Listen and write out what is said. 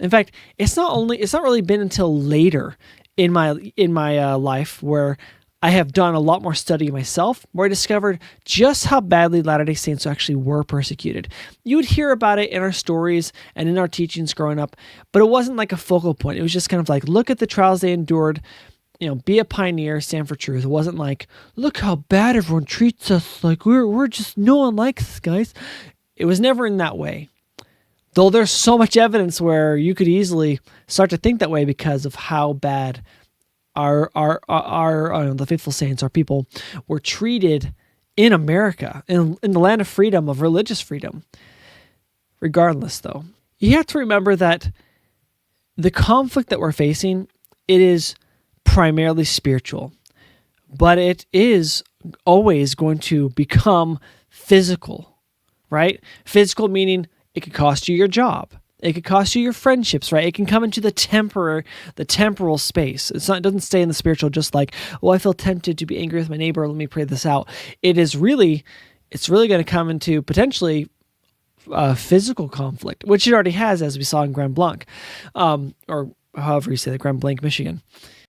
In fact, it's not really been until later in my life where I have done a lot more study myself, where I discovered just how badly Latter-day Saints actually were persecuted. You would hear about it in our stories and in our teachings growing up, but it wasn't like a focal point. It was just kind of like, look at the trials they endured, be a pioneer, stand for truth. It wasn't like, look how bad everyone treats us. Like we're just, no one likes us, guys. It was never in that way. Though there's so much evidence where you could easily start to think that way because of how bad our the faithful saints, our people, were treated in America, in the land of freedom, of religious freedom. Regardless, though, you have to remember that the conflict that we're facing, it is primarily spiritual, but it is always going to become physical, right? Physical meaning it could cost you your job. It could cost you your friendships, right? It can come into the temporal space. It doesn't stay in the spiritual, just like, oh, I feel tempted to be angry with my neighbor. Let me pray this out. It's really going to come into potentially physical conflict, which it already has, as we saw in Grand Blanc, or however you say that, Grand Blanc, Michigan.